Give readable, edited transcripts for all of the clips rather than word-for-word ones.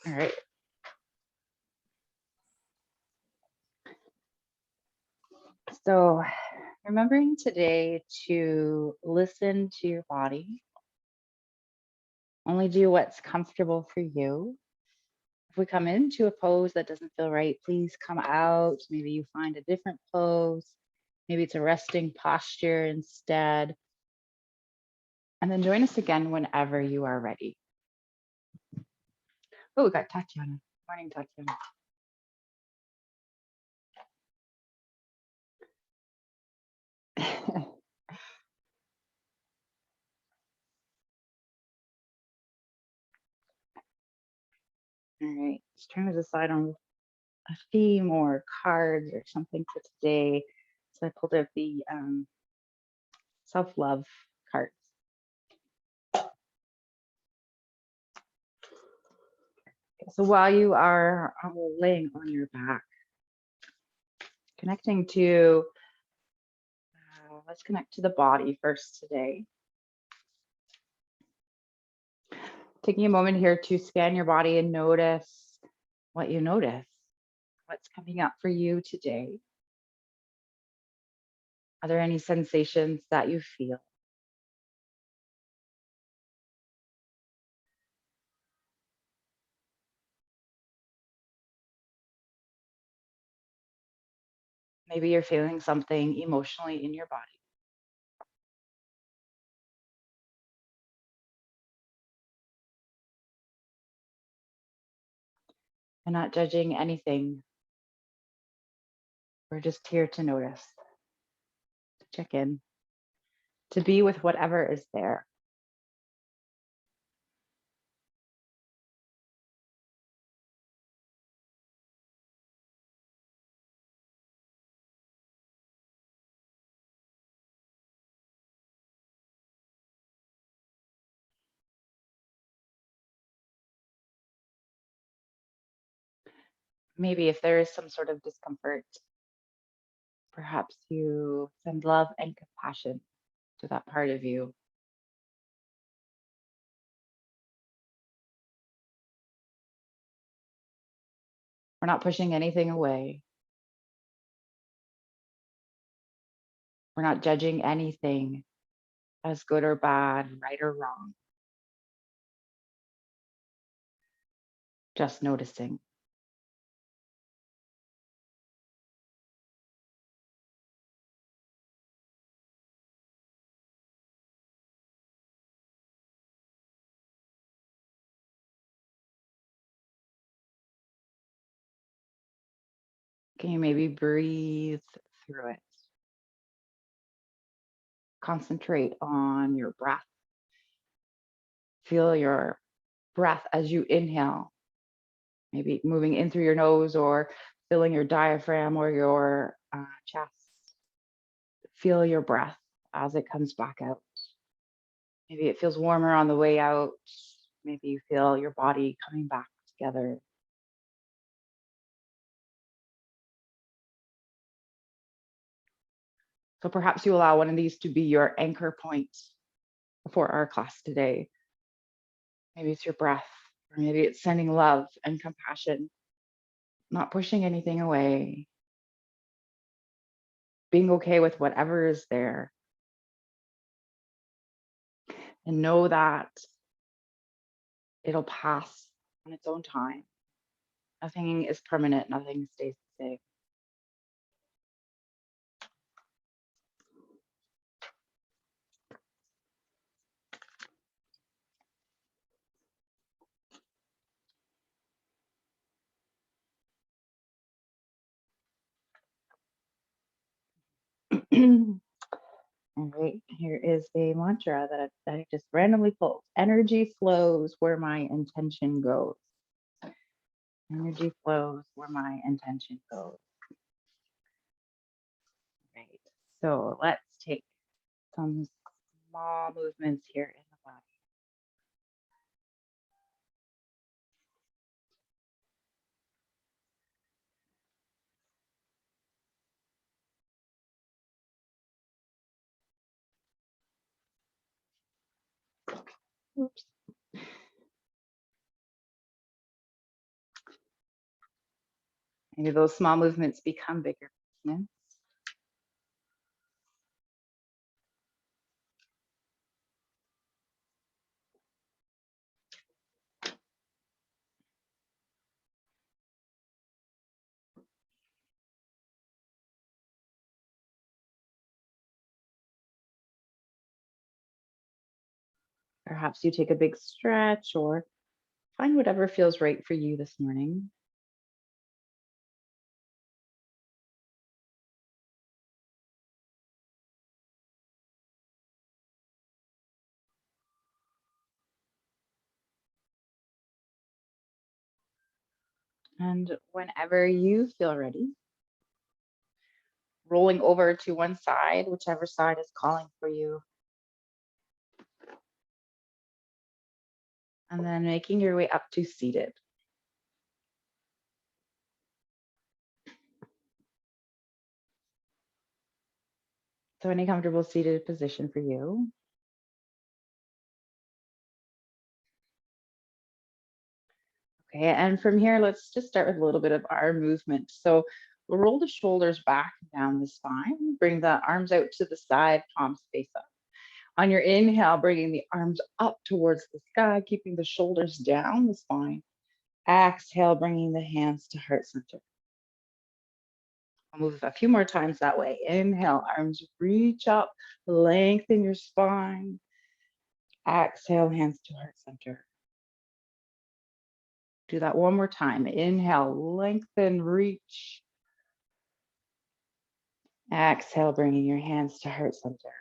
All right. So, remembering today to listen to your body, only do what's comfortable for you. If we come into a pose that doesn't feel right, please come out. Maybe you find a different pose. Maybe it's a resting posture instead. And then join us again whenever you are ready. Oh, we got Tatiana. Morning, Tatiana. All right, let's turn to decide on a theme or cards or something for today. So I pulled out the self-love cards. So while you are laying on your back, connecting to, let's connect to the body first today. Taking a moment here to scan your body and notice what you notice. What's coming up for you today? Are there any sensations that you feel? Maybe you're feeling something emotionally in your body. We're not judging anything. We're just here to notice, to check in, to be with whatever is there. Maybe if there is some sort of discomfort, perhaps you send love and compassion to that part of you. We're not pushing anything away. We're not judging anything as good or bad, right or wrong. Just noticing. Can you maybe breathe through it? Concentrate on your breath. Feel your breath as you inhale, maybe moving in through your nose or filling your diaphragm or your chest. Feel your breath as it comes back out. Maybe it feels warmer on the way out. Maybe you feel your body coming back together. So perhaps you allow one of these to be your anchor point for our class today. Maybe it's your breath, or maybe it's sending love and compassion, not pushing anything away, being okay with whatever is there. And know that it'll pass on its own time. Nothing is permanent, nothing stays the same. All right, here is a mantra that I just randomly pulled. Energy flows where my intention goes. Energy flows where my intention goes. Right. So let's take some small movements here in the body. Oops. Maybe those small movements become bigger movements. Perhaps you take a big stretch or find whatever feels right for you this morning. And whenever you feel ready, rolling over to one side, whichever side is calling for you, and then making your way up to seated. So any comfortable seated position for you. Okay, and from here, let's just start with a little bit of our movement. So we'll roll the shoulders back down the spine, bring the arms out to the side, palms face up. On your inhale, bringing the arms up towards the sky, keeping the shoulders down the spine. Exhale, bringing the hands to heart center. I'll move a few more times that way. Inhale, arms reach up, lengthen your spine. Exhale, hands to heart center. Do that one more time. Inhale, lengthen, reach. Exhale, bringing your hands to heart center.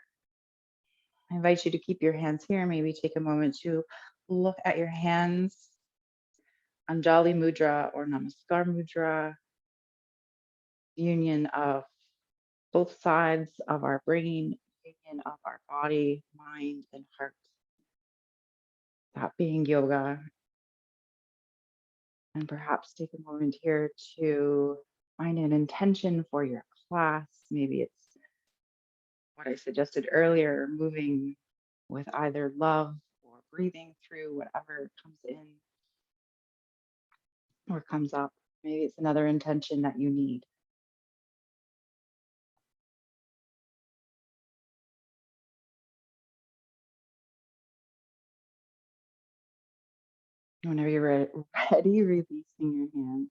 I invite you to keep your hands here. Maybe take a moment to look at your hands. Anjali Mudra or Namaskar Mudra. Union of both sides of our brain, union of our body, mind, and heart. That being yoga. And perhaps take a moment here to find an intention for your class. Maybe it's what I suggested earlier, moving with either love or breathing through whatever comes in or comes up. Maybe it's another intention that you need. Whenever you're ready, releasing your hands.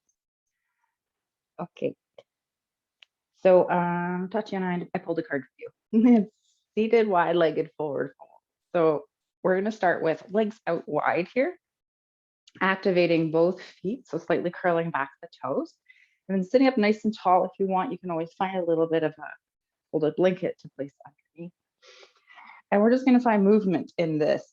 Okay. So, Tatiana, I pulled a card for you. It's seated, wide-legged forward fold. So we're going to start with legs out wide here, activating both feet, so slightly curling back the toes, and then sitting up nice and tall. If you want, you can always find a little bit of a folded blanket to place underneath. And we're just going to find movement in this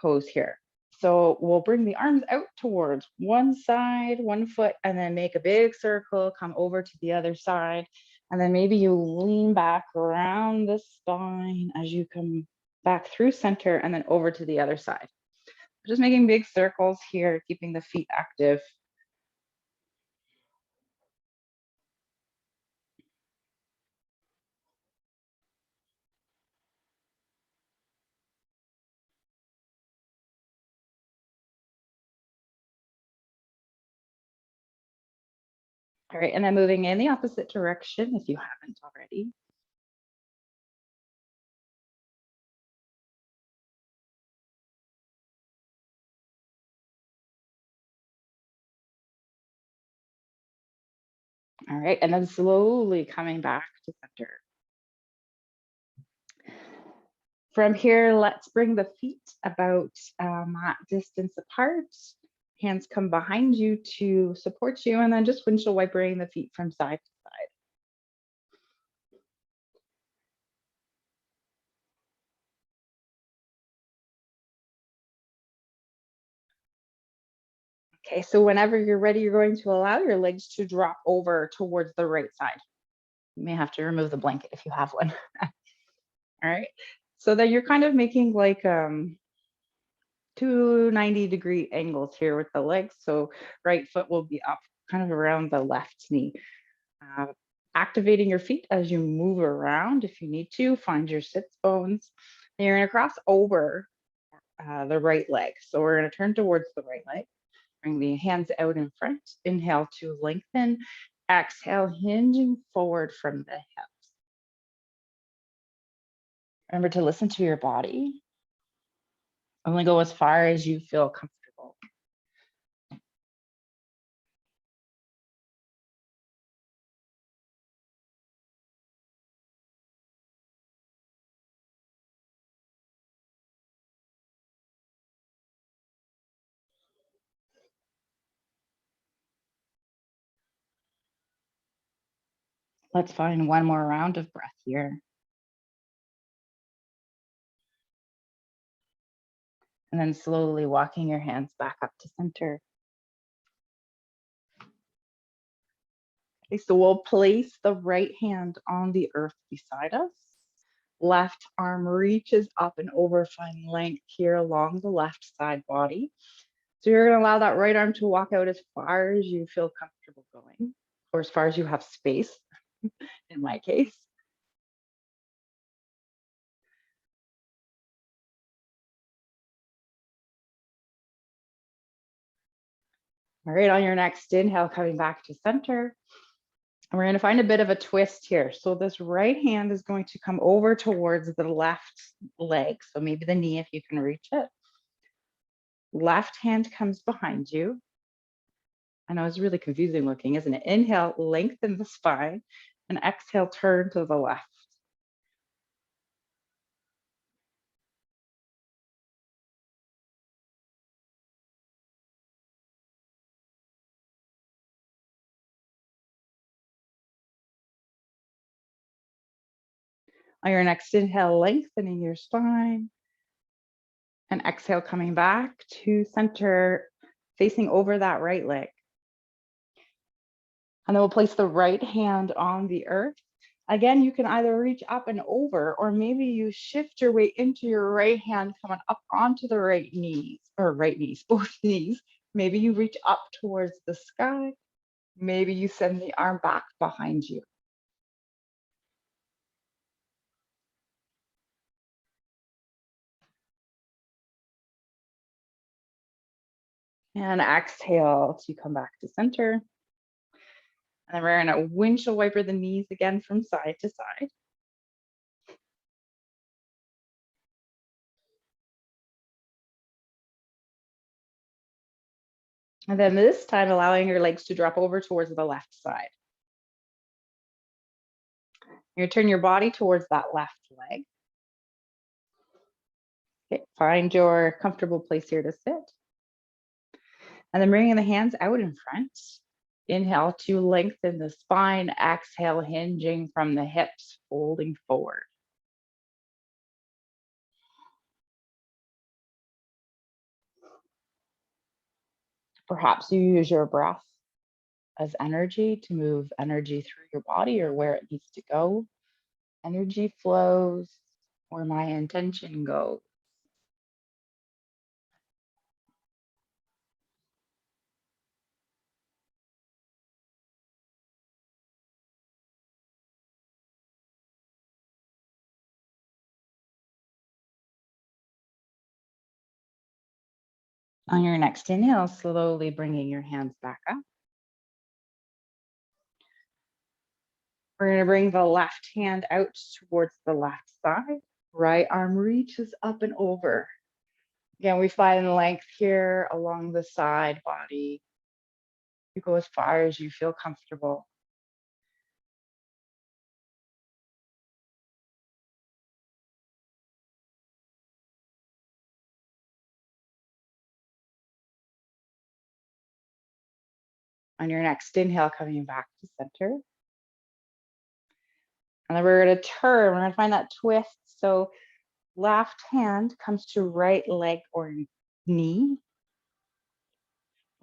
pose here. So we'll bring the arms out towards one side, one foot, and then make a big circle, come over to the other side. And then maybe you lean back around the spine as you come back through center and then over to the other side. Just making big circles here, keeping the feet active. All right, and then moving in the opposite direction if you haven't already. All right, and then slowly coming back to center. From here, let's bring the feet about mat distance apart. Hands come behind you to support you, and then just windshield wipering the feet from side to side. Okay, so whenever you're ready, you're going to allow your legs to drop over towards the right side. You may have to remove the blanket if you have one. All right, so then you're kind of making like two 90-degree angles here with the legs. So right foot will be up kind of around the left knee. Activating your feet as you move around if you need to, find your sits bones. And you're gonna cross over the right leg. So we're gonna turn towards the right leg. Bring the hands out in front. Inhale to lengthen. Exhale, hinging forward from the hips. Remember to listen to your body. Only go as far as you feel comfortable. Let's find one more round of breath here. And then slowly walking your hands back up to center. Okay, so we'll place the right hand on the earth beside us. Left arm reaches up and over, find length here along the left side body. So you're going to allow that right arm to walk out as far as you feel comfortable going, or as far as you have space, in my case. All right, on your next inhale, coming back to center. And we're going to find a bit of a twist here. So this right hand is going to come over towards the left leg. So maybe the knee, if you can reach it. Left hand comes behind you. I know it's really confusing looking, isn't it? Inhale, lengthen the spine, and exhale, turn to the left. On your next inhale, lengthening your spine, and exhale, coming back to center, facing over that right leg. And then we'll place the right hand on the earth. Again, you can either reach up and over, or maybe you shift your weight into your right hand, coming up onto the right knees, or right knees, both knees. Maybe you reach up towards the sky. Maybe you send the arm back behind you. And exhale to come back to center. And then we're going to windshield wiper the knees again from side to side. And then this time, allowing your legs to drop over towards the left side. You're going to turn your body towards that left leg. Okay, find your comfortable place here to sit. And then bringing the hands out in front. Inhale to lengthen the spine. Exhale, hinging from the hips, folding forward. Perhaps you use your breath as energy to move energy through your body or where it needs to go. Energy flows where my intention goes. On your next inhale, slowly bringing your hands back up. We're going to bring the left hand out towards the left side. Right arm reaches up and over. Again, we find length here along the side body. You go as far as you feel comfortable. On your next inhale, coming back to center. And then we're going to turn. We're going to find that twist. So left hand comes to right leg or knee.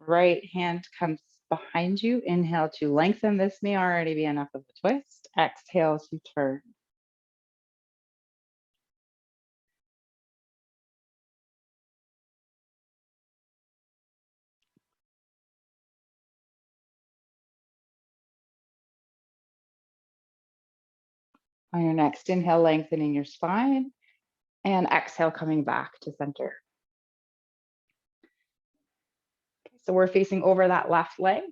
Right hand comes behind you. Inhale to lengthen. This may already be enough of a twist. Exhale to turn. On your next inhale, lengthening your spine, and exhale, coming back to center. So we're facing over that left leg.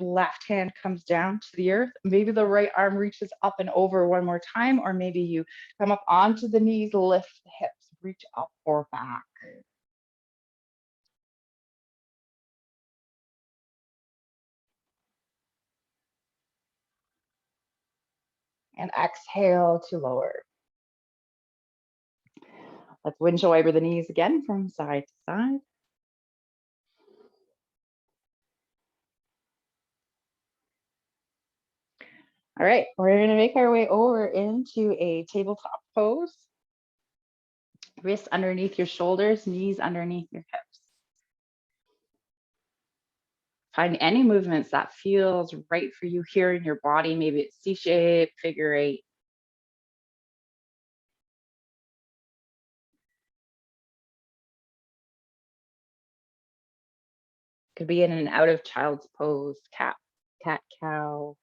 Left hand comes down to the earth. Maybe the right arm reaches up and over one more time, or maybe you come up onto the knees, lift the hips, reach up or back. And exhale to lower. Let's windshield wiper the knees again from side to side. All right, we're going to make our way over into a tabletop pose. Wrists underneath your shoulders, knees underneath your hips. Find any movements that feels right for you here in your body. Maybe it's C-shape, figure eight. Could be in and out of child's pose, cat, cow.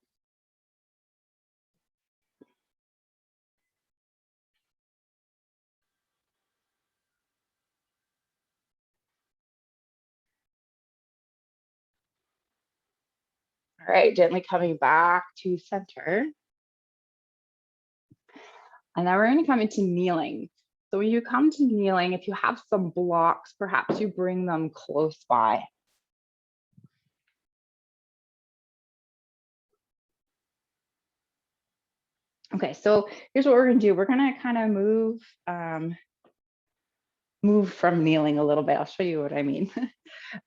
All right, gently coming back to center. And now we're going to come into kneeling. So when you come to kneeling, if you have some blocks, perhaps you bring them close by. Okay, so here's what we're going to do. We're going to kind of move from kneeling a little bit. I'll show you what I mean.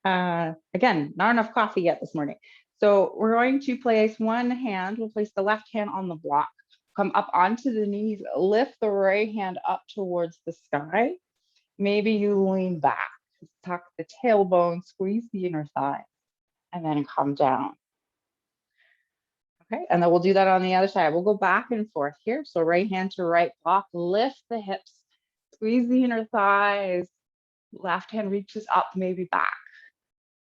Again, not enough coffee yet this morning. So we're going to place one hand, we'll place the left hand on the block, come up onto the knees, lift the right hand up towards the sky. Maybe you lean back, tuck the tailbone, squeeze the inner thigh, and then come down. Okay, and then we'll do that on the other side. We'll go back and forth here. So right hand to right block, lift the hips, squeeze the inner thighs, left hand reaches up, maybe back,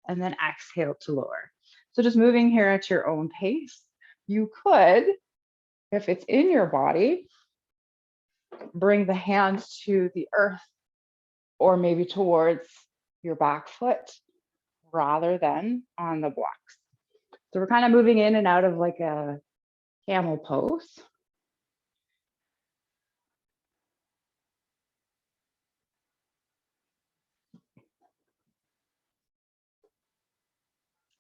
and then exhale to lower. So just moving here at your own pace. You could, if it's in your body, bring the hands to the earth or maybe towards your back foot rather than on the blocks. So we're kind of moving in and out of like a camel pose.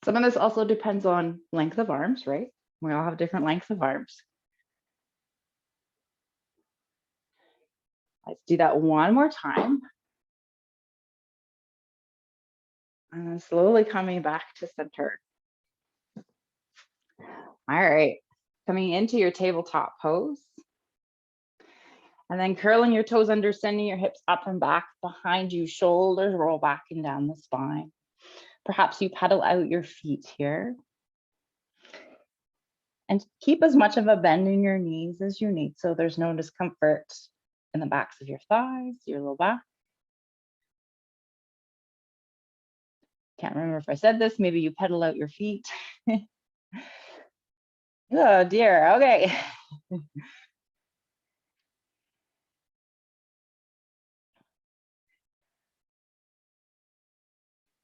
Some of this also depends on length of arms, right? We all have different lengths of arms. Let's do that one more time. And then slowly coming back to center. All right, coming into your tabletop pose. And then curling your toes under, sending your hips up and back behind you, shoulders roll back and down the spine. Perhaps you pedal out your feet here. And keep as much of a bend in your knees as you need so there's no discomfort in the backs of your thighs, your low back. Can't remember if I said this, maybe you pedal out your feet. Oh dear, okay.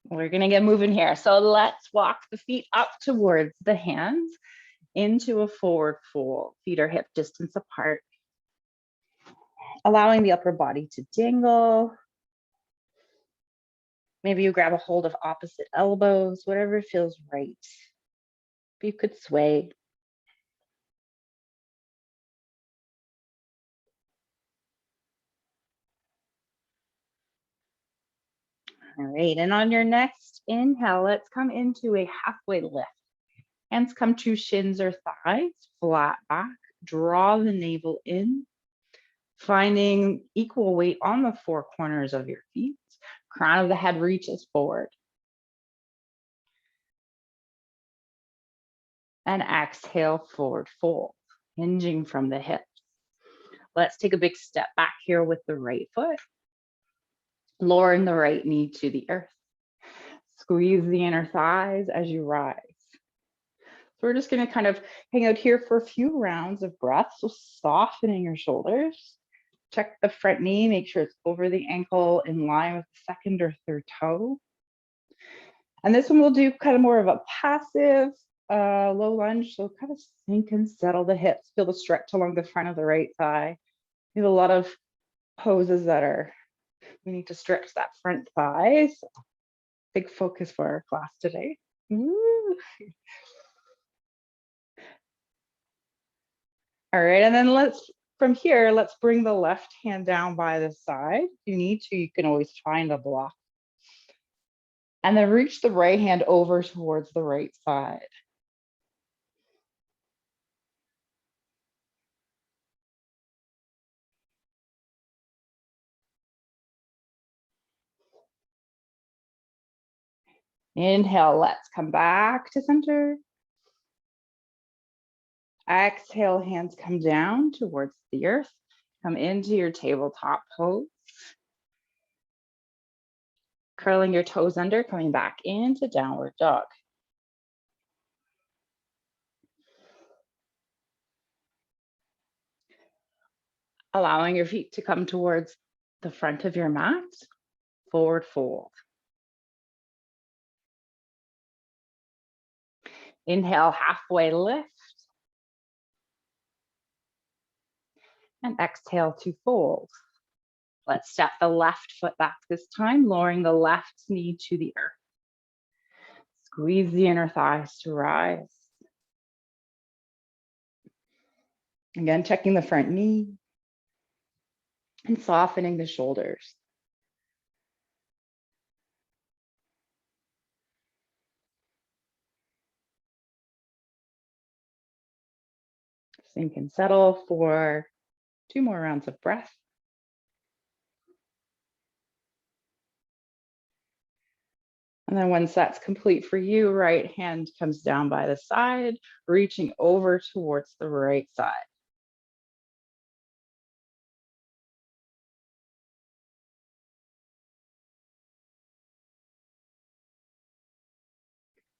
We're gonna get moving here. So let's walk the feet up towards the hands into a forward fold. Feet are hip distance apart. Allowing the upper body to dangle. Maybe you grab a hold of opposite elbows, whatever feels right. You could sway. All right, and on your next inhale, let's come into a halfway lift. Hands come to shins or thighs, flat back, draw the navel in, finding equal weight on the four corners of your feet. Crown of the head reaches forward. And exhale, forward fold, hinging from the hips. Let's take a big step back here with the right foot. Lowering the right knee to the earth. Squeeze the inner thighs as you rise. So we're just going to kind of hang out here for a few rounds of breath. So softening your shoulders. Check the front knee, make sure it's over the ankle in line with the second or third toe. And this one we'll do kind of more of a passive low lunge. So kind of sink and settle the hips, feel the stretch along the front of the right thigh. We have a lot of poses that are, we need to stretch that front thigh. So big focus for our class today. Woo. All right, and then from here, let's bring the left hand down by the side. If you need to, you can always find a block. And then reach the right hand over towards the right side. Inhale, let's come back to center. Exhale, hands come down towards the earth. Come into your tabletop pose. Curling your toes under, coming back into downward dog. Allowing your feet to come towards the front of your mat. Forward fold. Inhale, halfway lift. And exhale to fold. Let's step the left foot back this time, lowering the left knee to the earth. Squeeze the inner thighs to rise. Again, checking the front knee and softening the shoulders. Sink and settle for 2 more rounds of breath. And then once that's complete for you, right hand comes down by the side, reaching over towards the right side.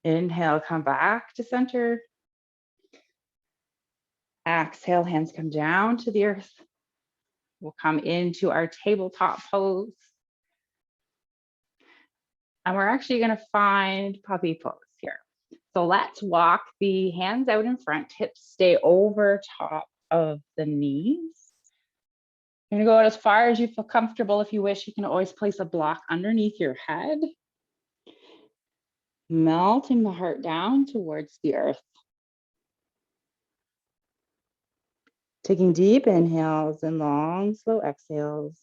Inhale, come back to center. Exhale, hands come down to the earth. We'll come into our tabletop pose. And we're actually going to find puppy pose here. So let's walk the hands out in front, hips stay over top of the knees. You're going to go out as far as you feel comfortable. If you wish, you can always place a block underneath your head. Melting the heart down towards the earth. Taking deep inhales and long, slow exhales.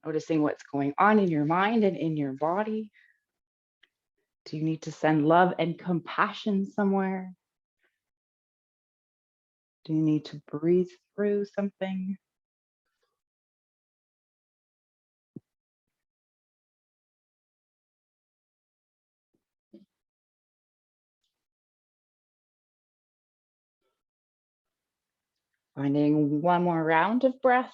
Noticing what's going on in your mind and in your body. Do you need to send love and compassion somewhere? Do you need to breathe through something? Finding one more round of breath.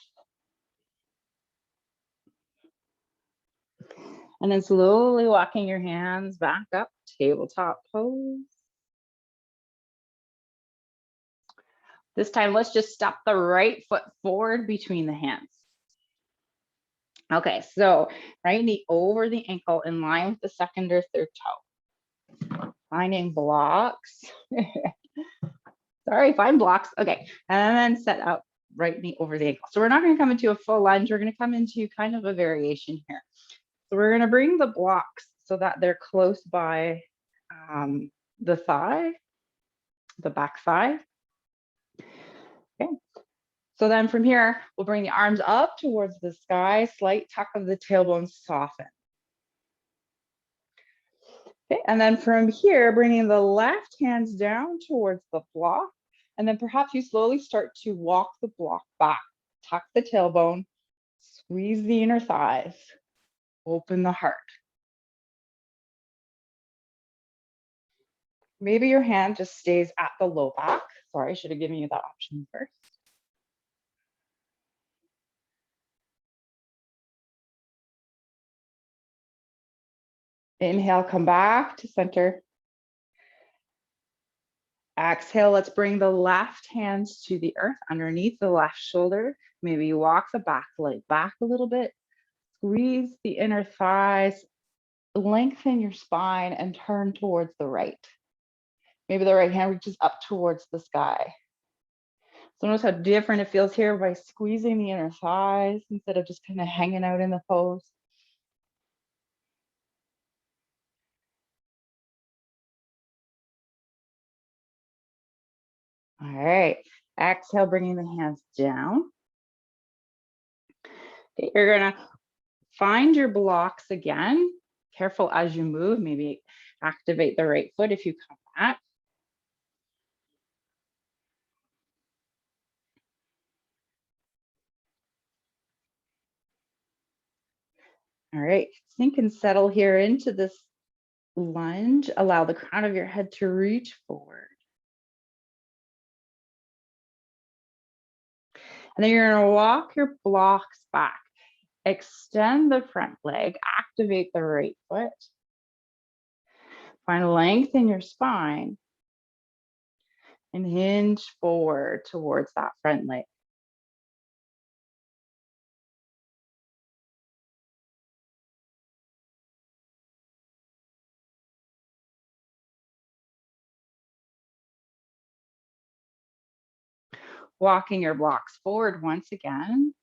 And then slowly walking your hands back up, tabletop pose. This time, let's just step the right foot forward between the hands. Okay, so right knee over the ankle in line with the second or third toe. Finding blocks. Sorry, find blocks. Okay, and then set out right knee over the ankle. So we're not going to come into a full lunge. We're going to come into kind of a variation here. So we're going to bring the blocks so that they're close by the thigh, the back thigh. Okay. So then from here, we'll bring the arms up towards the sky, slight tuck of the tailbone, soften. Okay, and then from here, bringing the left hands down towards the block, and then perhaps you slowly start to walk the block back. Tuck the tailbone, squeeze the inner thighs, open the heart. Maybe your hand just stays at the low back. Sorry, I should have given you that option first. Inhale, come back to center. Exhale, let's bring the left hands to the earth underneath the left shoulder. Maybe you walk the back leg back a little bit. Squeeze the inner thighs, lengthen your spine and turn towards the right. Maybe the right hand reaches up towards the sky. So notice how different it feels here by squeezing the inner thighs instead of just kind of hanging out in the pose. All right, exhale, bringing the hands down. Okay, you're gonna find your blocks again. Careful as you move, maybe activate the right foot if you come back. All right, sink and settle here into this lunge. Allow the crown of your head to reach forward. And then you're gonna walk your blocks back. Extend the front leg, activate the right foot. Find length in your spine and hinge forward towards that front leg. Walking your blocks forward once again.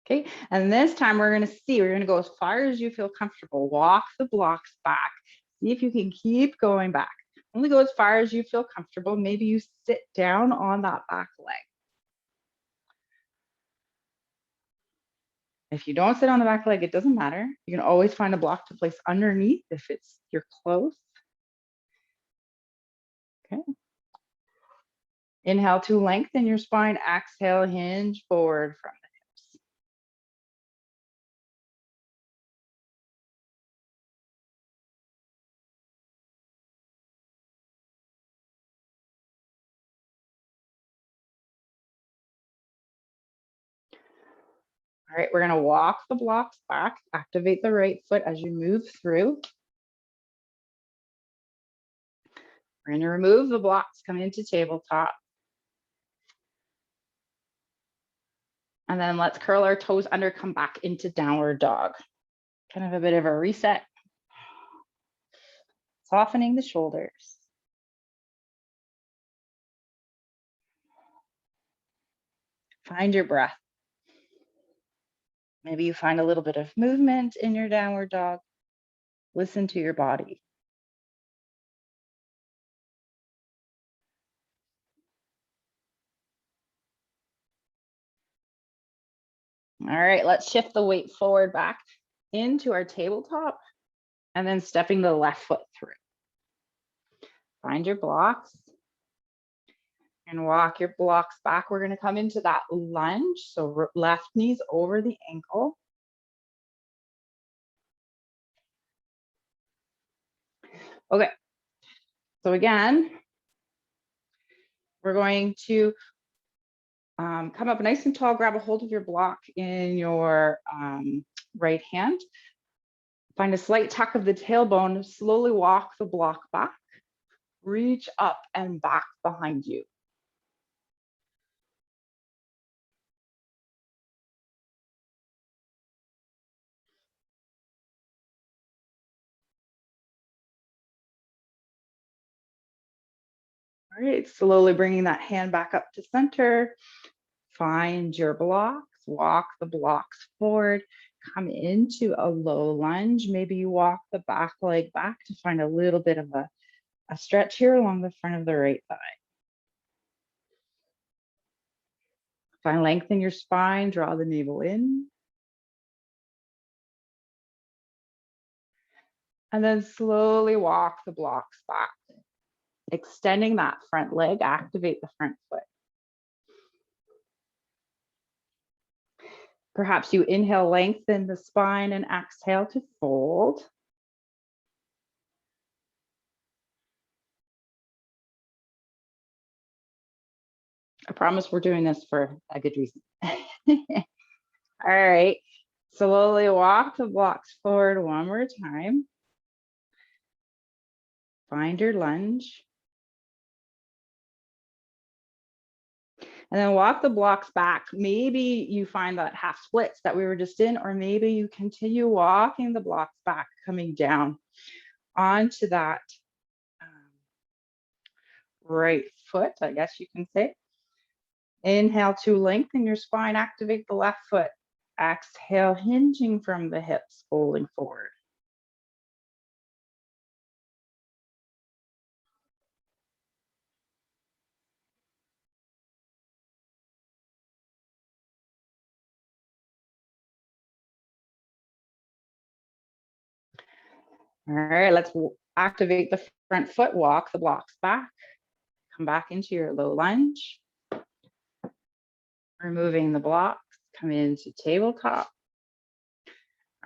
Okay, and this time we're going to go as far as you feel comfortable. Walk the blocks back. See if you can keep going back. Only go as far as you feel comfortable. Maybe you sit down on that back leg. If you don't sit on the back leg, it doesn't matter. You can always find a block to place underneath if you're close. Okay. Inhale to lengthen your spine. Exhale, hinge forward from the hips. All right, we're gonna walk the blocks back. Activate the right foot as you move through. We're gonna remove the blocks, come into tabletop. And then let's curl our toes under, come back into downward dog. Kind of a bit of a reset. Softening the shoulders. Find your breath. Maybe you find a little bit of movement in your downward dog. Listen to your body. All right, let's shift the weight forward back into our tabletop and then stepping the left foot through. Find your blocks and walk your blocks back. We're gonna come into that lunge. So left knees over the ankle. Okay, so again, we're going to come up nice and tall, grab a hold of your block in your right hand. Find a slight tuck of the tailbone, slowly walk the block back, reach up and back behind you. All right, slowly bringing that hand back up to center. Find your blocks, walk the blocks forward, come into a low lunge. Maybe you walk the back leg back to find a little bit of a stretch here along the front of the right thigh. Find length in your spine, draw the navel in. And then slowly walk the blocks back. Extending that front leg, activate the front foot. Perhaps you inhale, lengthen the spine and exhale to fold. I promise we're doing this for a good reason. All right, Slowly walk the blocks forward one more time. Find your lunge. And then walk the blocks back. Maybe you find that half splits that we were just in, or maybe you continue walking the blocks back, coming down onto that right foot, I guess you can say. Inhale to lengthen your spine, activate the left foot. Exhale, hinging from the hips, folding forward. All right, let's activate the front foot, walk the blocks back. Come back into your low lunge. Removing the blocks, come into tabletop.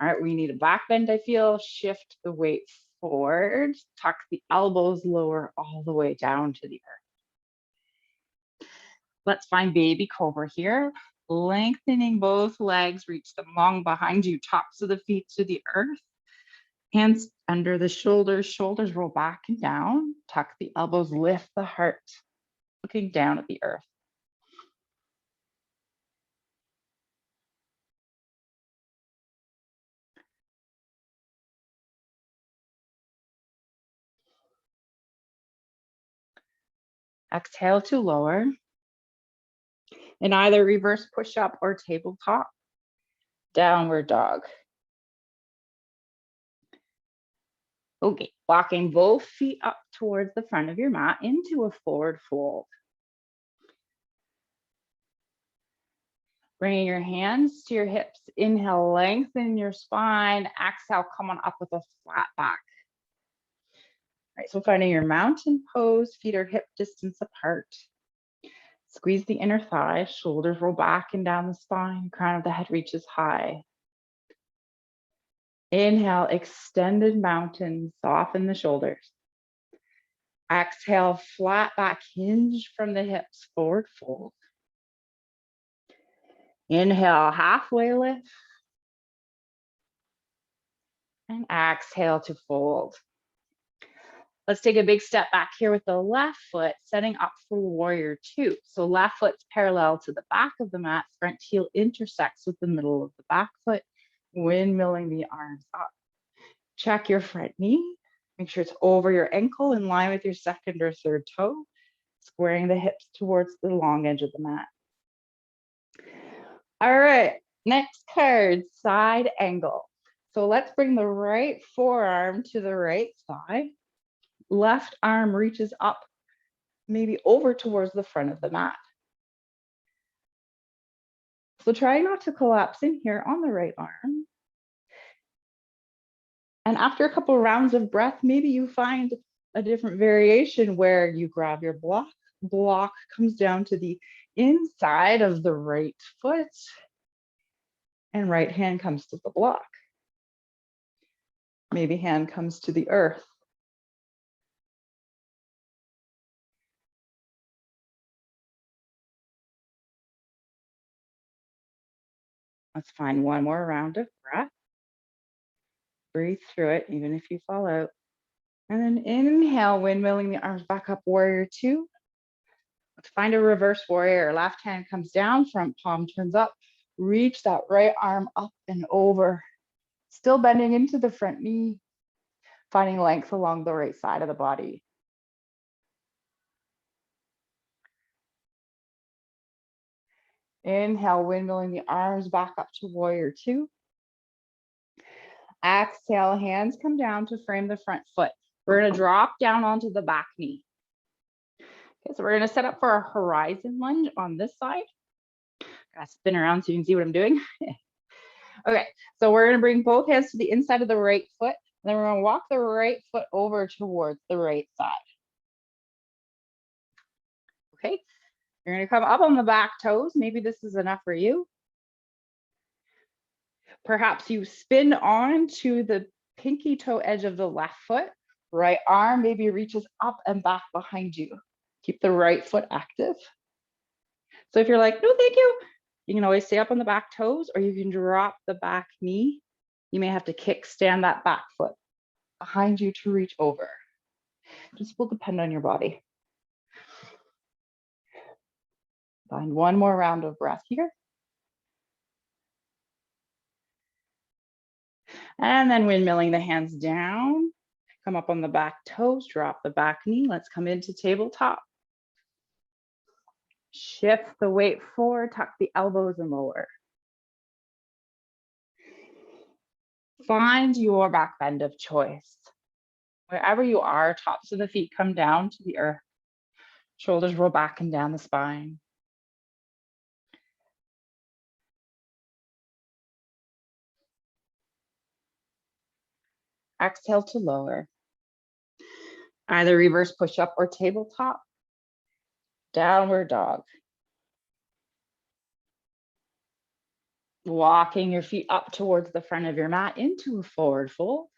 All right, we need a back bend, I feel. Shift the weight forward. Tuck the elbows lower all the way down to the earth. Let's find baby cobra here. Lengthening both legs, reach them long behind you, tops of the feet to the earth. Hands under the shoulders, shoulders roll back and down. Tuck the elbows, lift the heart, looking down at the earth. Exhale to lower. In either reverse push-up or tabletop. Downward dog. Okay, walking both feet up towards the front of your mat into a forward fold. Bringing your hands to your hips. Inhale, lengthen your spine. Exhale, come on up with a flat back. All right, so finding your mountain pose, feet are hip distance apart. Squeeze the inner thigh, shoulders roll back and down the spine, crown of the head reaches high. Inhale, extended mountain, soften the shoulders. Exhale, flat back, hinge from the hips, forward fold. Inhale, halfway lift. And exhale to fold. Let's take a big step back here with the left foot, setting up for warrior two. So left foot's parallel to the back of the mat, front heel intersects with the middle of the back foot, windmilling the arms up. Check your front knee. Make sure it's over your ankle, in line with your second or third toe, squaring the hips towards the long edge of the mat. All right, next card, side angle. So let's bring the right forearm to the right thigh. Left arm reaches up, maybe over towards the front of the mat. So try not to collapse in here on the right arm. And after a couple of rounds of breath, maybe you find a different variation where you grab your block comes down to the inside of the right foot, and right hand comes to the block. Maybe hand comes to the earth. Let's find one more round of breath. Breathe through it, even if you fall out. And then inhale, windmilling the arms back up, warrior two. Let's find a reverse warrior. Left hand comes down, front palm turns up. Reach that right arm up and over. Still bending into the front knee, finding length along the right side of the body. Inhale, windmilling the arms back up to warrior two. Exhale, hands come down to frame the front foot. We're gonna drop down onto the back knee. Okay, so we're gonna set up for a horizon lunge on this side. Gotta spin around so you can see what I'm doing. Okay, so we're gonna bring both hands to the inside of the right foot, and then we're gonna walk the right foot over towards the right side. Okay, you're gonna come up on the back toes. Maybe this is enough for you. Perhaps you spin on to the pinky toe edge of the left foot. Right arm maybe reaches up and back behind you. Keep the right foot active. So if you're like, no, thank you, You can always stay up on the back toes, or you can drop the back knee. You may have to kickstand that back foot behind you to reach over. Just will depend on your body. Find one more round of breath here. And then windmilling the hands down. Come up on the back toes, drop the back knee. Let's come into tabletop. Shift the weight forward, tuck the elbows and lower. Find your back bend of choice. Wherever you are, tops of the feet come down to the earth. Shoulders roll back and down the spine. Exhale to lower. Either reverse push-up or tabletop. Downward dog. Walking your feet up towards the front of your mat into a forward fold.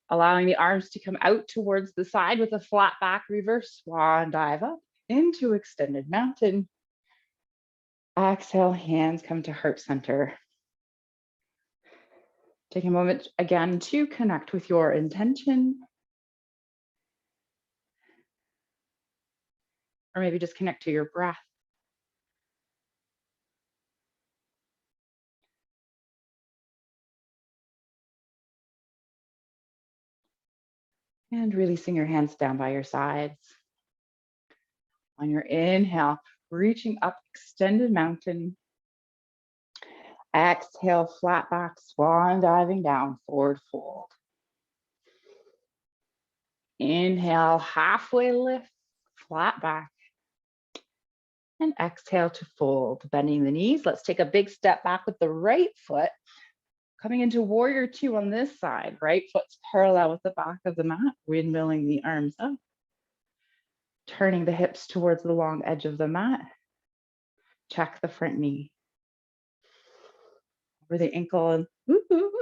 Allowing the arms to come out towards the side with a flat back, reverse swan dive up into extended mountain. Exhale, hands come to heart center. Take a moment again to connect with your intention. Or maybe just connect to your breath. And releasing your hands down by your sides. On your inhale, reaching up, extended mountain. Exhale, flat back, swan diving down, forward fold. Inhale, halfway lift, flat back. And exhale to fold, bending the knees. Let's take a big step back with the right foot. Coming into warrior two on this side. Right foot's parallel with the back of the mat, windmilling the arms up. Turning the hips towards the long edge of the mat. Check the front knee. Over the ankle and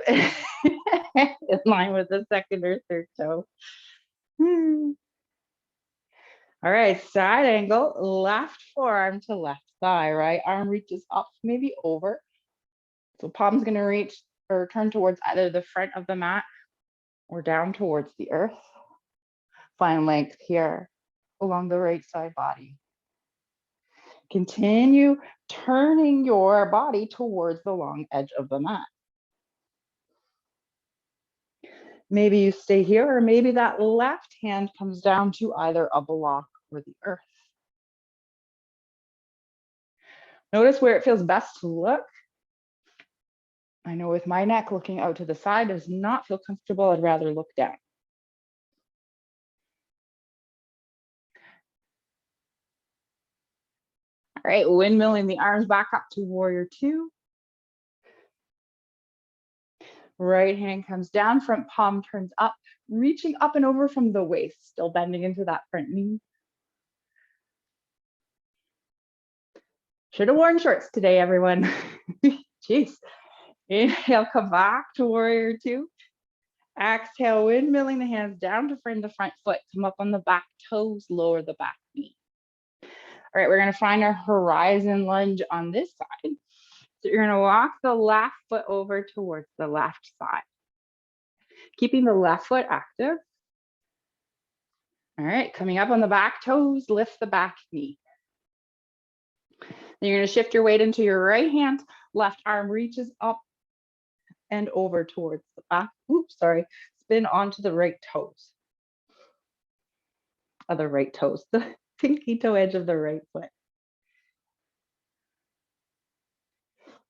in line with the second or third toe. All right, side angle, left forearm to left thigh, right arm reaches up, maybe over. So palm's gonna reach or turn towards either the front of the mat or down towards the earth. Find length here along the right side body. Continue turning your body towards the long edge of the mat. Maybe you stay here, or maybe that left hand comes down to either a block or the earth. Notice where it feels best to look. I know with my neck looking out to the side does not feel comfortable. I'd rather look down. All right, windmilling the arms back up to warrior two. Right hand comes down, front palm turns up, reaching up and over from the waist, still bending into that front knee. Should have worn shorts today, everyone. Jeez. Inhale, come back to warrior two. Exhale, windmilling the hands down to frame the front foot. Come up on the back toes, lower the back knee. All right, we're gonna find our horizon lunge on this side. So you're gonna walk the left foot over towards the left side. Keeping the left foot active. All right, coming up on the back toes, lift the back knee. Then you're gonna shift your weight into your right hand, left arm reaches up and over towards the back. Oops, sorry. Spin onto the right toes. Other right toes, the pinky toe edge of the right foot.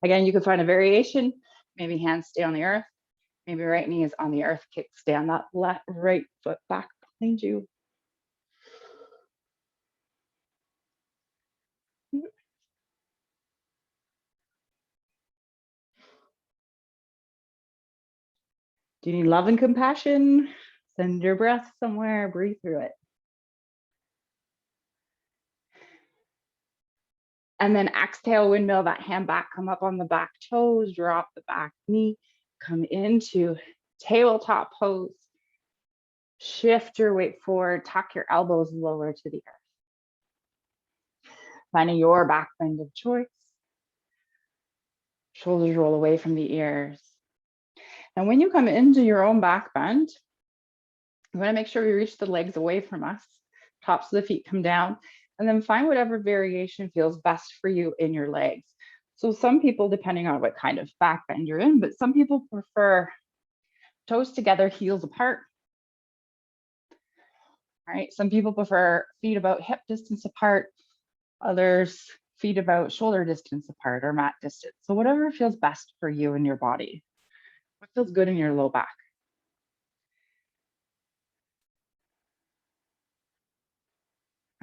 Again, you can find a variation. Maybe hands stay on the earth. Maybe right knee is on the earth. Kickstand that left right foot back behind you. Do you need love and compassion? Send your breath somewhere, breathe through it. And then exhale, windmill that hand back, come up on the back toes, drop the back knee, come into tabletop pose. Shift your weight forward, tuck your elbows lower to the earth. Finding your back bend of choice. Shoulders roll away from the ears. And when you come into your own back bend, you want to make sure we reach the legs away from us. Tops of the feet come down, and then find whatever variation feels best for you in your legs. So some people, depending on what kind of back bend you're in, but some people prefer toes together, heels apart. All right, some people prefer feet about hip distance apart, others feet about shoulder distance apart or mat distance. So whatever feels best for you and your body. What feels good in your low back?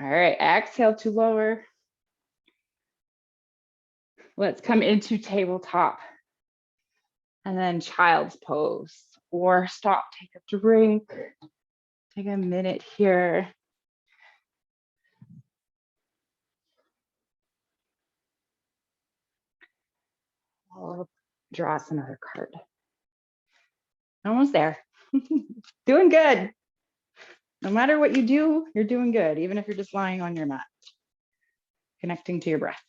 All right, exhale to lower. Let's come into tabletop and then child's pose, or stop, take a drink, take a minute here. I'll draw us another card. Almost there. Doing good. No matter what you do, you're doing good, even if you're just lying on your mat, connecting to your breath.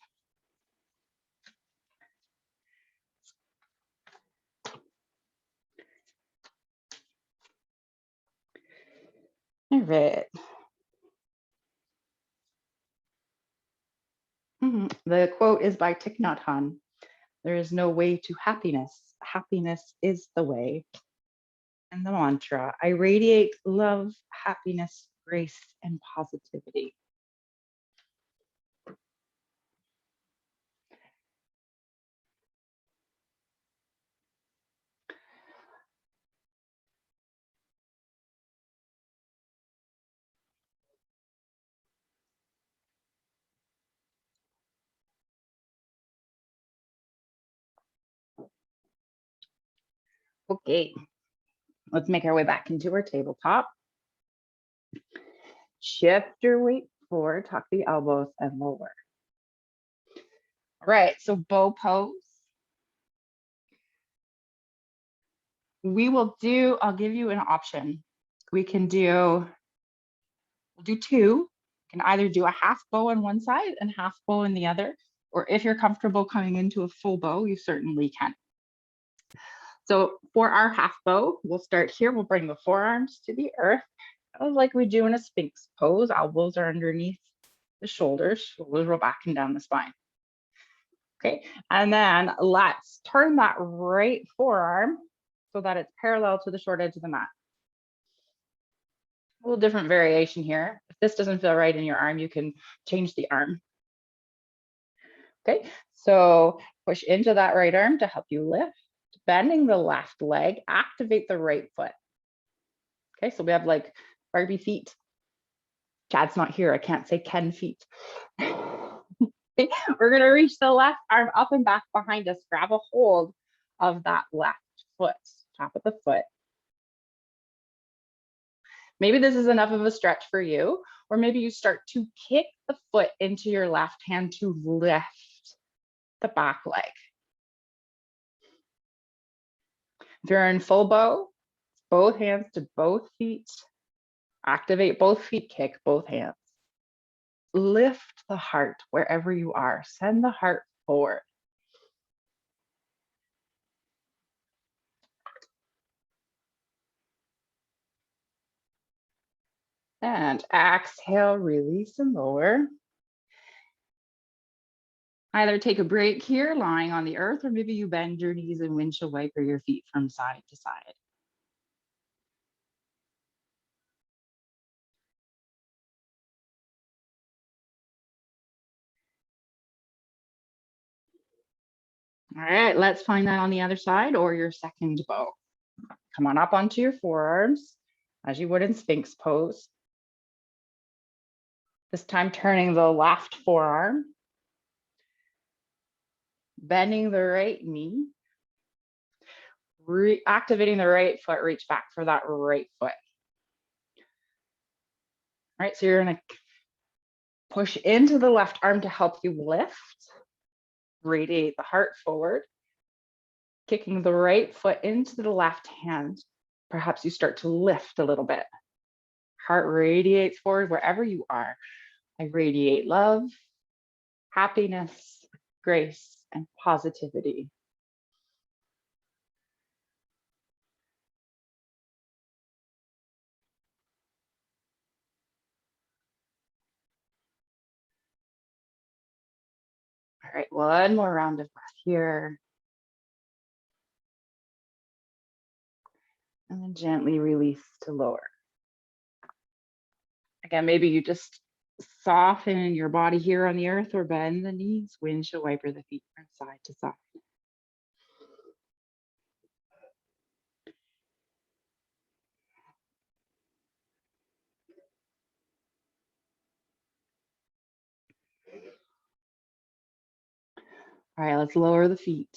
All right. The quote is by Thich Nhat Hanh. There is no way to happiness. Happiness is the way. And the mantra, I radiate love, happiness, grace, and positivity. Okay, let's make our way back into our tabletop. Shift your weight forward, tuck the elbows and lower. All right, so bow pose. We will do, I'll give you an option. We can do, we'll do two. You can either do a half bow on one side and half bow on the other, or if you're comfortable coming into a full bow, you certainly can. So for our half bow, we'll start here. We'll bring the forearms to the earth, like we do in a Sphinx pose. Elbows are underneath the shoulders. Shoulders roll back and down the spine. Okay, and then let's turn that right forearm so that it's parallel to the short edge of the mat. A little different variation here. If this doesn't feel right in your arm, you can change the arm. Okay, so push into that right arm to help you lift. Bending the left leg, activate the right foot. Okay, so we have like Barbie feet. Chad's not here. I can't say Ken feet. Okay, we're gonna reach the left arm up and back behind us. Grab a hold of that left foot, top of the foot. Maybe this is enough of a stretch for you, or maybe you start to kick the foot into your left hand to lift the back leg. If you're in full bow, both hands to both feet. Activate both feet, kick both hands. Lift the heart wherever you are. Send the heart forward. And exhale, release and lower. Either take a break here, lying on the earth, or maybe you bend your knees and windshield wiper your feet from side to side. All right, let's find that on the other side or your second bow. Come on up onto your forearms as you would in Sphinx pose. This time turning the left forearm, bending the right knee, activating the right foot, reach back for that right foot. All right, so you're gonna push into the left arm to help you lift, radiate the heart forward, kicking the right foot into the left hand. Perhaps you start to lift a little bit. Heart radiates forward wherever you are. I radiate love, happiness, grace, and positivity. All right, one more round of breath here. And then gently release to lower. Again, maybe you just soften your body here on the earth or bend the knees, windshield wiper the feet from side to side. All right, let's lower the feet.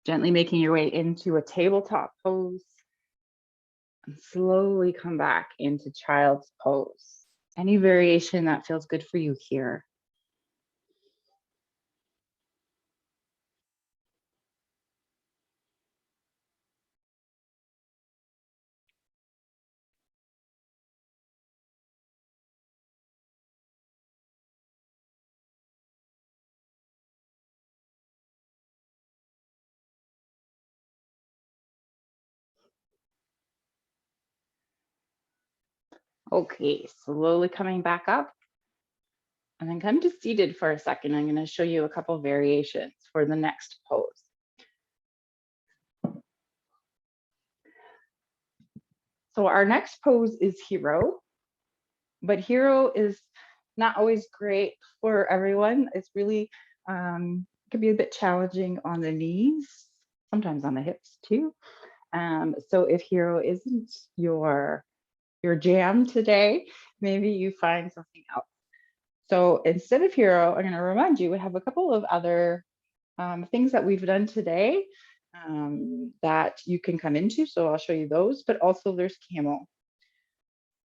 Gently making your way into a tabletop pose. And slowly come back into child's pose. Any variation that feels good for you here. Okay, slowly coming back up. And then come to seated for a second. I'm going to show you a couple variations for the next pose. So our next pose is hero, but hero is not always great for everyone. It's really can be a bit challenging on the knees, sometimes on the hips too. So if hero isn't your jam today, maybe you find something else. So instead of hero, I'm going to remind you, we have a couple of other things that we've done today that you can come into. So I'll show you those, but also there's camel.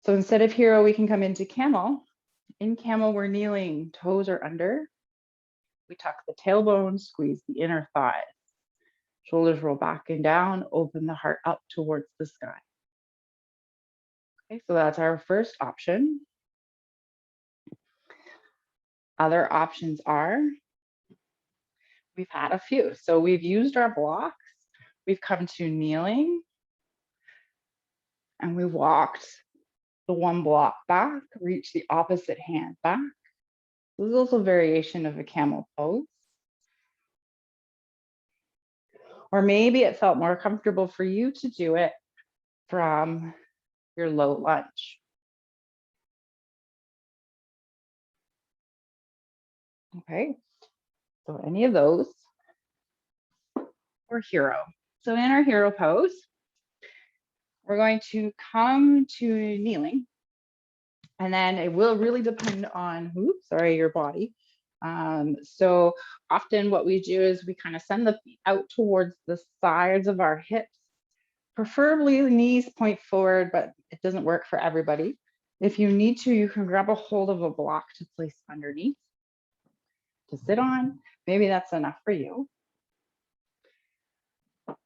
So instead of hero, we can come into camel. In camel, we're kneeling, toes are under. We tuck the tailbone, squeeze the inner thighs. Shoulders roll back and down, open the heart up towards the sky. Okay, so that's our first option. Other options are, we've had a few. So we've used our blocks. We've come to kneeling and we walked the one block back, reach the opposite hand back. This is also a variation of a camel pose. Or maybe it felt more comfortable for you to do it from your low lunge. Okay, so any of those or hero. So in our hero pose, we're going to come to kneeling, and then it will really depend on your body. So often what we do is we kind of send the feet out towards the sides of our hips. Preferably the knees point forward, but it doesn't work for everybody. If you need to, you can grab a hold of a block to place underneath to sit on. Maybe that's enough for you. All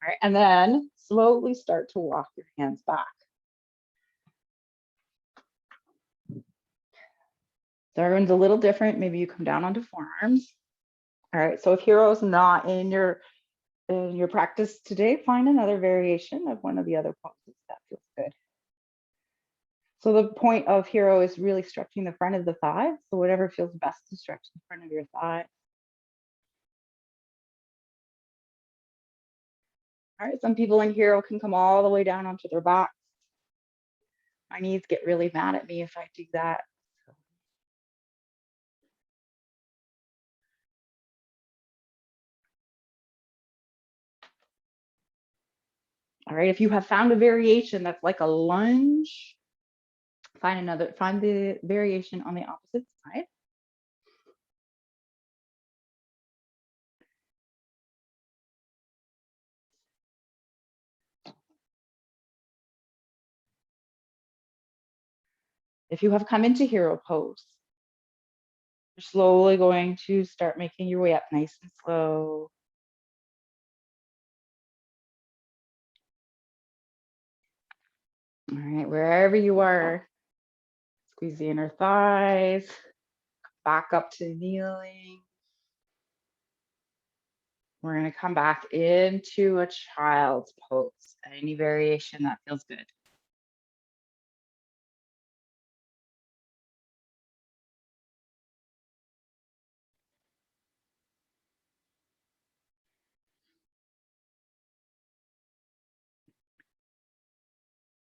right, and then slowly start to walk your hands back. So everyone's a little different. Maybe you come down onto forearms. All right, so if hero is not in your practice today, find another variation of one of the other poses that feels good. So the point of hero is really stretching the front of the thigh. So whatever feels best to stretch the front of your thigh. All right, some people in hero can come all the way down onto their backs. My knees get really mad at me if I do that. All right, if you have found a variation that's like a lunge, find the variation on the opposite side. If you have come into hero pose, you're slowly going to start making your way up nice and slow. All right, wherever you are, Squeeze the inner thighs, back up to kneeling. We're going to come back into a child's pose. Any variation that feels good.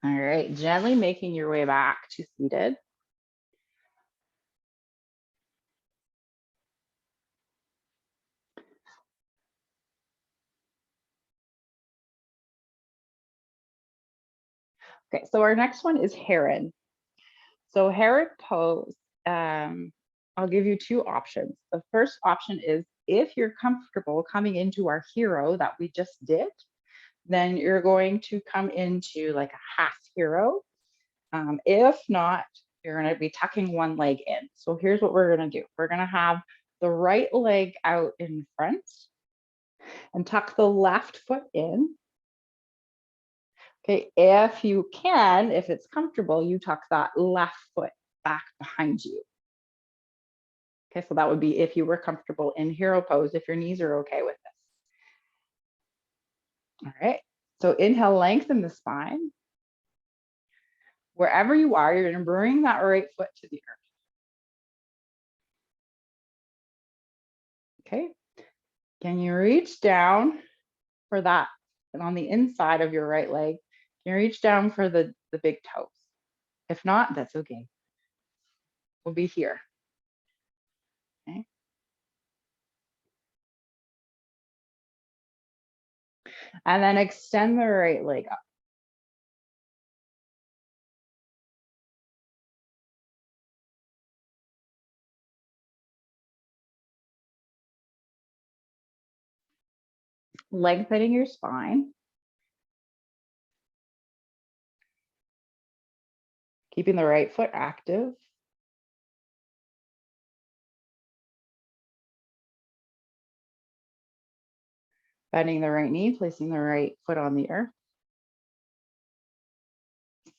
All right, gently making your way back to seated. Okay, so our next one is heron. So heron pose, I'll give you two options. The first option is if you're comfortable coming into our hero that we just did, then you're going to come into like a half hero. If not, you're going to be tucking one leg in. So here's what we're going to do. We're going to have the right leg out in front and tuck the left foot in. Okay, if you can, if it's comfortable, you tuck that left foot back behind you. Okay, so that would be if you were comfortable in hero pose, if your knees are okay with this. All right, so inhale, lengthen the spine. Wherever you are, you're going to bring that right foot to the earth. Okay, can you reach down for that? And on the inside of your right leg, can you reach down for the big toes? If not, that's okay. We'll be here. Okay. And then extend the right leg up. Lengthening your spine. Keeping the right foot active. Bending the right knee, placing the right foot on the earth.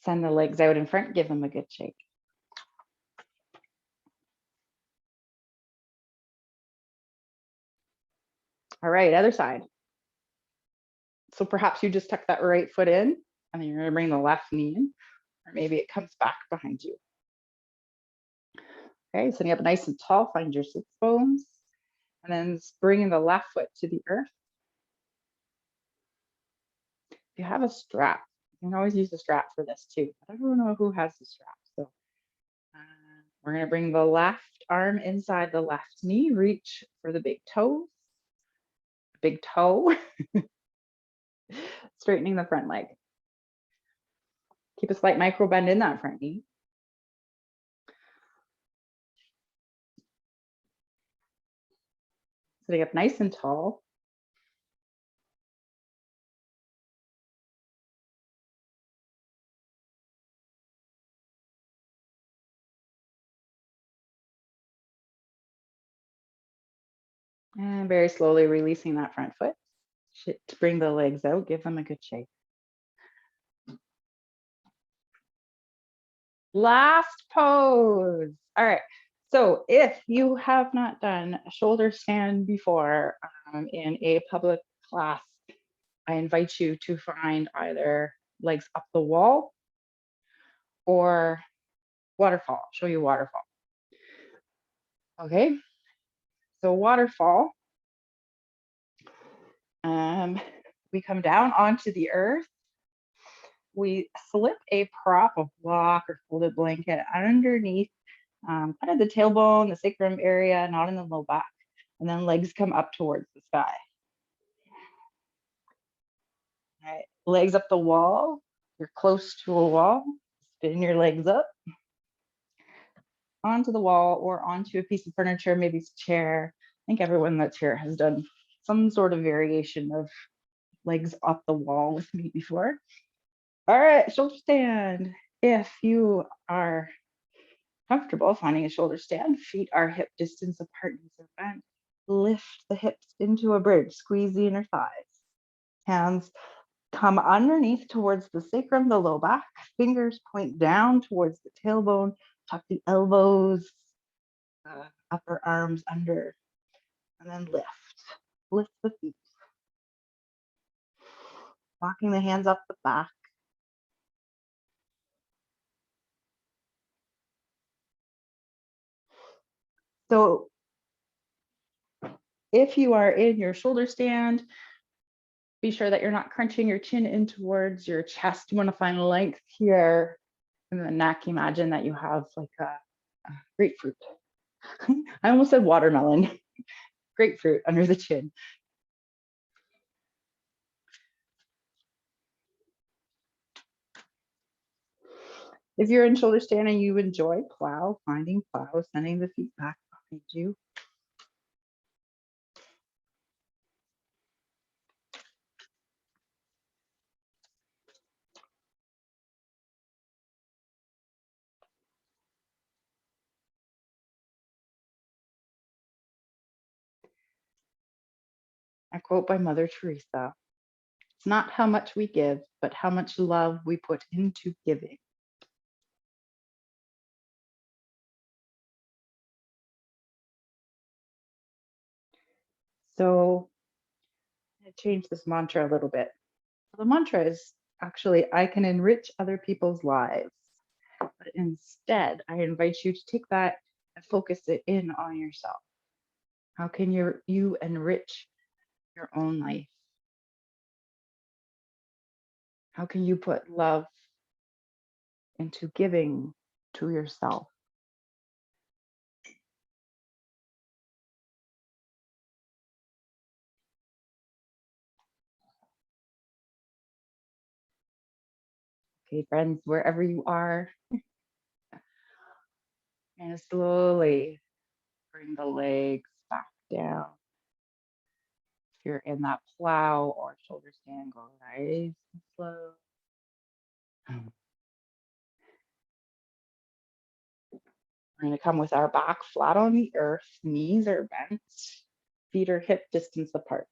Send the legs out in front, give them a good shake. All right, other side. So perhaps you just tuck that right foot in, and then you're going to bring the left knee in, or maybe it comes back behind you. Okay, sitting up nice and tall, find your sits bones, and then bringing the left foot to the earth. If you have a strap, you can always use a strap for this too. I don't know who has the strap. So we're going to bring the left arm inside the left knee, reach for the big toe. Big toe. Straightening the front leg. Keep a slight micro bend in that front knee. Sitting up nice and tall. And very slowly releasing that front foot. To bring the legs out, give them a good shake. Last pose. All right. So if you have not done a shoulder stand before in a public class, I invite you to find either legs up the wall or waterfall. I'll show you waterfall. Okay. So waterfall. We come down onto the earth. We slip a prop of block or folded blanket underneath kind of the tailbone, the sacrum area, not in the low back. And then legs come up towards the sky. All right, legs up the wall. You're close to a wall. Spin your legs up onto the wall or onto a piece of furniture, maybe it's a chair. I think everyone that's here has done some sort of variation of legs up the wall with me before. All right, shoulder stand. If you are comfortable finding a shoulder stand, feet are hip distance apart, knees are bent. Lift the hips into a bridge, squeeze the inner thighs. Hands come underneath towards the sacrum, the low back. Fingers point down towards the tailbone. Tuck the elbows, upper arms under, and then lift. Lift the feet. Walking the hands up the back. So if you are in your shoulder stand, be sure that you're not crunching your chin in towards your chest. You want to find length here in the neck. Imagine that you have like a grapefruit. I almost said watermelon. Grapefruit under the chin. If you're in shoulder stand and you enjoy plow, finding plow, sending the feet back behind you. A quote by Mother Teresa. It's not how much we give, but how much love we put into giving. So I changed this mantra a little bit. The mantra is actually, I can enrich other people's lives. But instead, I invite you to take that and focus it in on yourself. How can you enrich your own life? How can you put love into giving to yourself? Okay, friends, wherever you are, and slowly bring the legs back down. If you're in that plow or shoulder stand, go nice and slow. We're going to come with our back flat on the earth, knees are bent, feet are hip distance apart.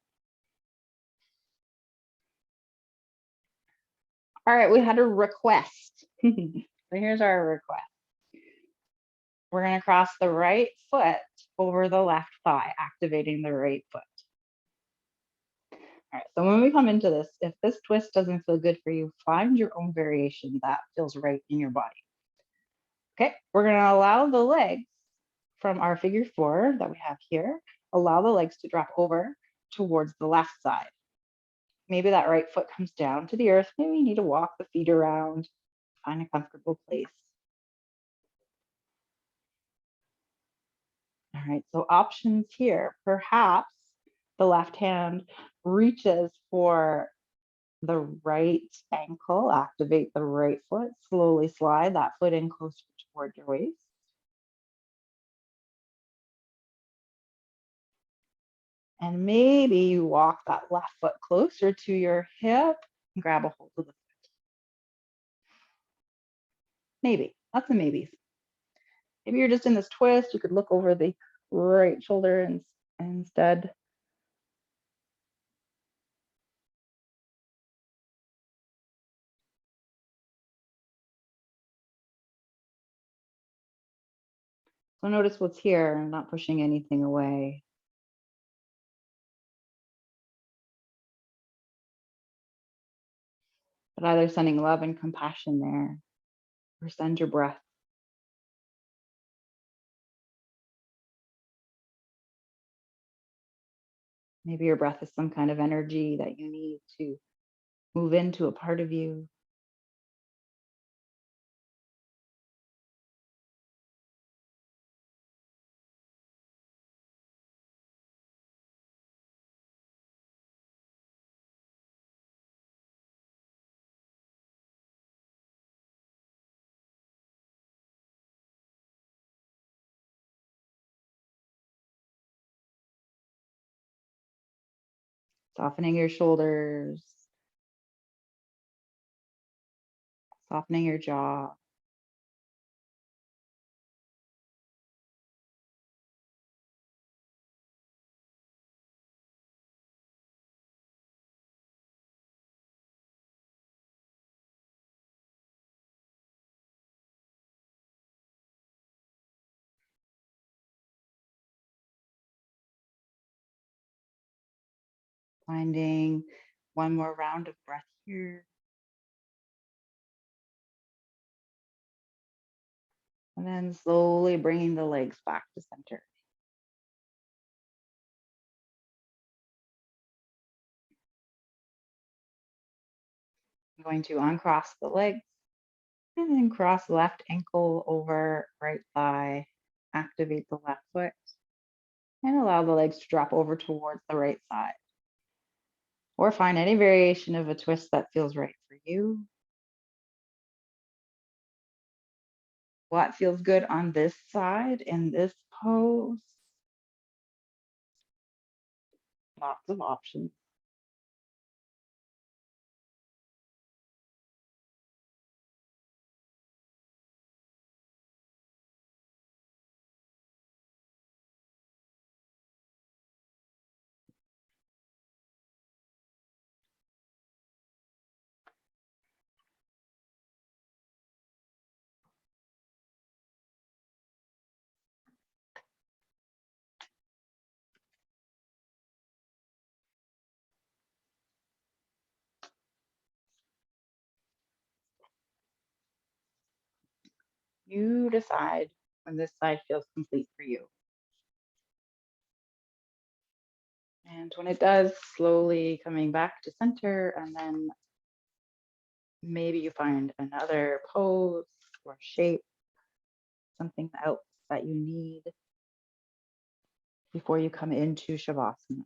All right, we had a request. So here's our request. We're going to cross the right foot over the left thigh, activating the right foot. All right, so when we come into this, if this twist doesn't feel good for you, find your own variation that feels right in your body. Okay, we're going to allow the legs from our figure 4 that we have here, allow the legs to drop over towards the left side. Maybe that right foot comes down to the earth. Maybe you need to walk the feet around, find a comfortable place. All right, so options here. Perhaps the left hand reaches for the right ankle, activate the right foot, slowly slide that foot in closer toward your waist. And maybe you walk that left foot closer to your hip and grab a hold of the foot. Maybe, lots of maybes. Maybe you're just in this twist, you could look over the right shoulder instead. So notice what's here, not pushing anything away. But either sending love and compassion there, or send your breath. Maybe your breath is some kind of energy that you need to move into a part of you. Softening your shoulders, softening your jaw. Finding one more round of breath here. And then slowly bringing the legs back to center. I'm going to uncross the legs and then cross left ankle over right thigh. Activate the left foot and allow the legs to drop over towards the right side. Or find any variation of a twist that feels right for you. What feels good on this side in this pose? Lots of options. You decide when this side feels complete for you. And when it does, slowly coming back to center, and then maybe you find another pose or shape, something else that you need before you come into Shavasana.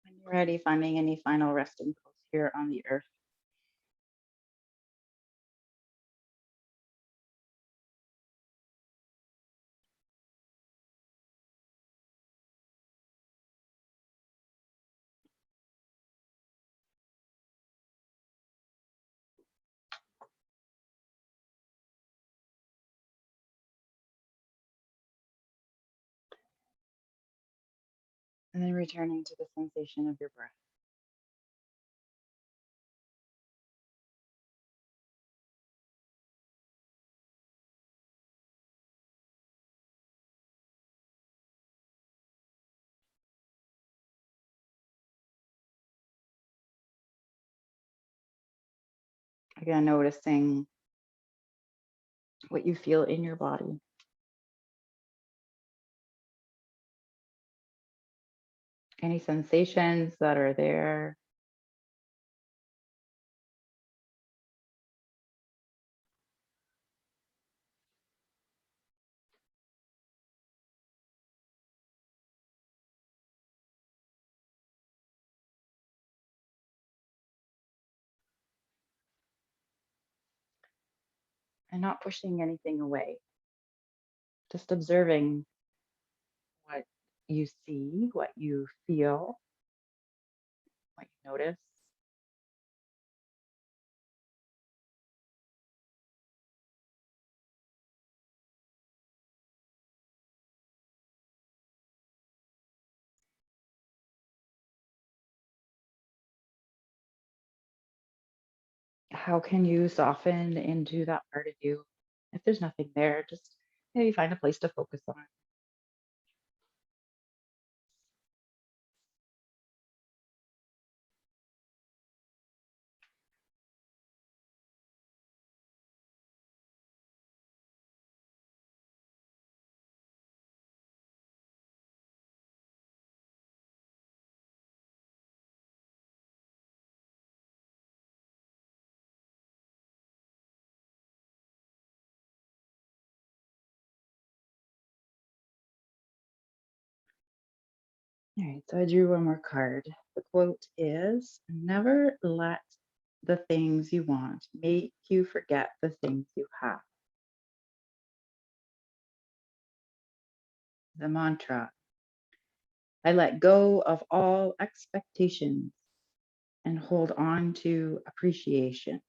When you're ready, finding any final resting pose here on the earth. And then returning to the sensation of your breath. Again, noticing what you feel in your body. Any sensations that are there. And not pushing anything away. Just observing what you see, what you feel, what you notice. How can you soften into that part of you? If there's nothing there, just maybe find a place to focus on. All right, so I drew one more card. The quote is, never let the things you want make you forget the things you have. the mantra. I let go of all expectations and hold on to appreciation.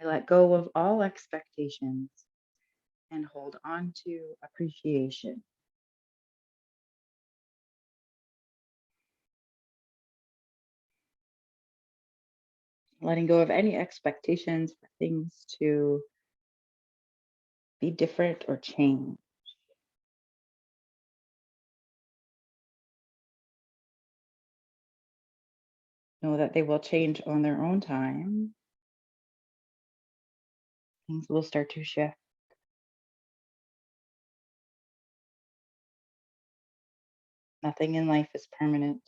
I let go of all expectations and hold on to appreciation. Letting go of any expectations for things to be different or change. Know that they will change on their own time. Things will start to shift. Nothing in life is permanent.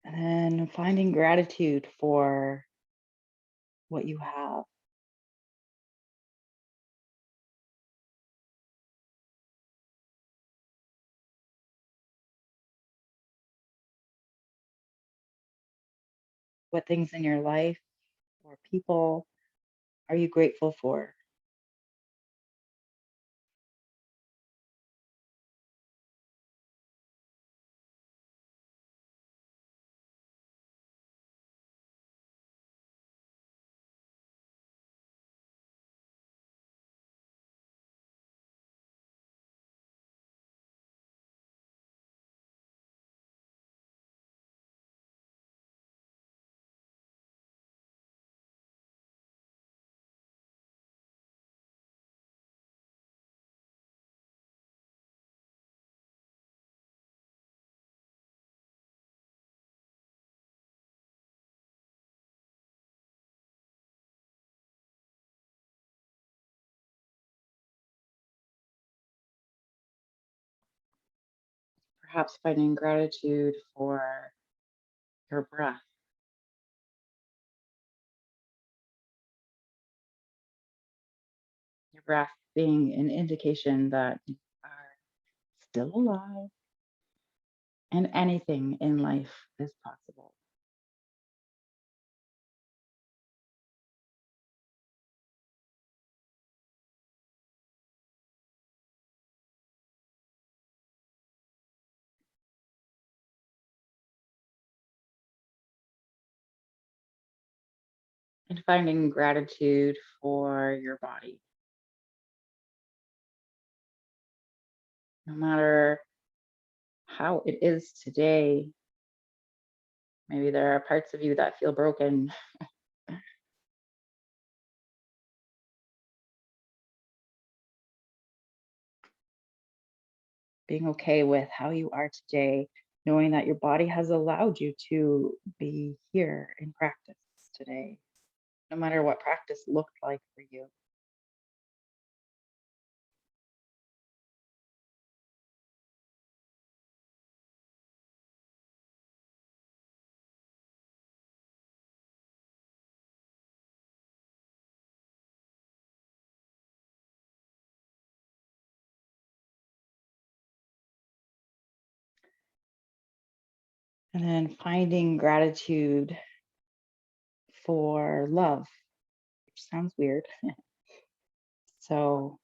And then finding gratitude for what you have. What things in your life or people are you grateful for? Perhaps finding gratitude for your breath. Your breath being an indication that you are still alive and anything in life is possible. And finding gratitude for your body. No matter how it is today, maybe there are parts of you that feel broken. Being okay with how you are today, knowing that your body has allowed you to be here in practice today, no matter what practice looked like for you. And then finding gratitude for love, which sounds weird. So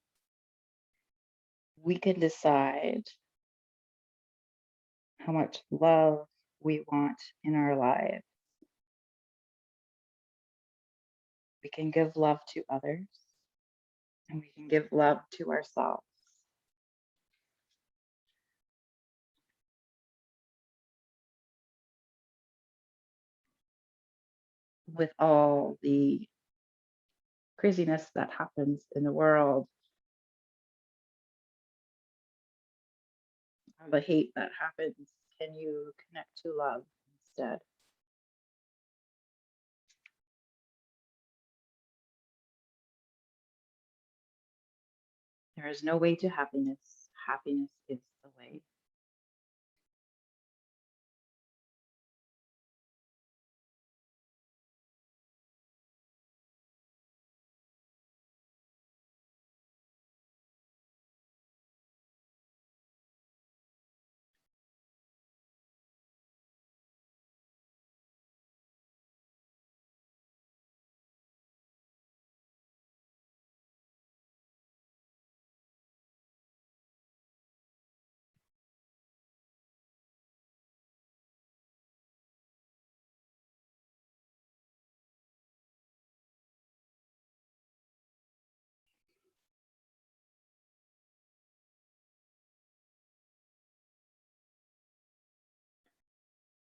we can decide how much love we want in our lives. We can give love to others and we can give love to ourselves. With all the craziness that happens in the world, all the hate that happens, can you connect to love instead? There is no way to happiness. Happiness is the way.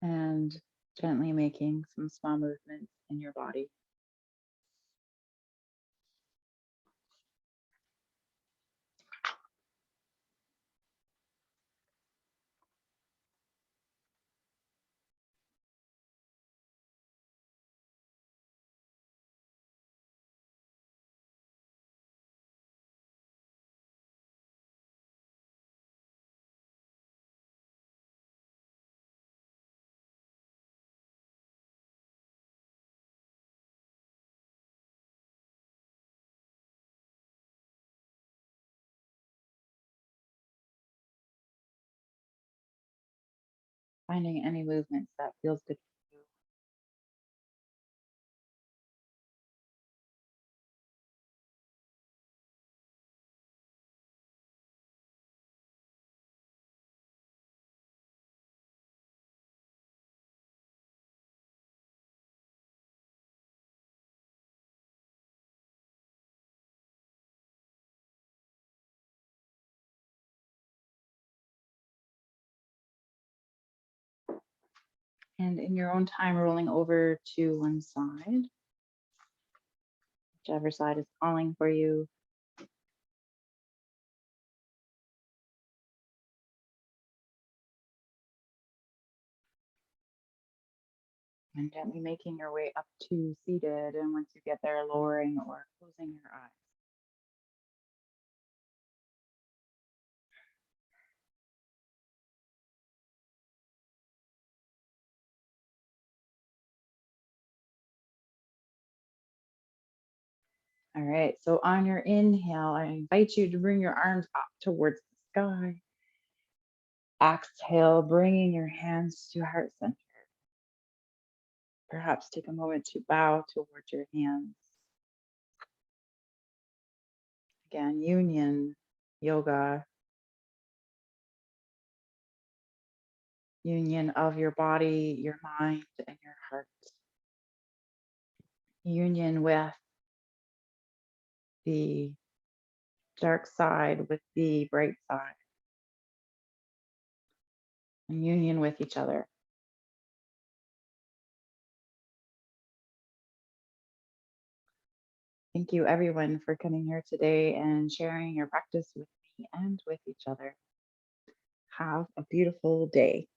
and gently making some small movements in your body. Finding any movements that feels good for you. And in your own time, rolling over to one side, whichever side is calling for you. And gently making your way up to seated. And once you get there, lowering or closing your eyes. All right, so on your inhale, I invite you to bring your arms up towards the sky. Exhale, bringing your hands to heart center. Perhaps take a moment to bow towards your hands. Again, union yoga, union of your body, your mind, and your heart. Union with the dark side, with the bright side, and union with each other. Thank you, everyone, for coming here today and sharing your practice with me and with each other. Have a beautiful day.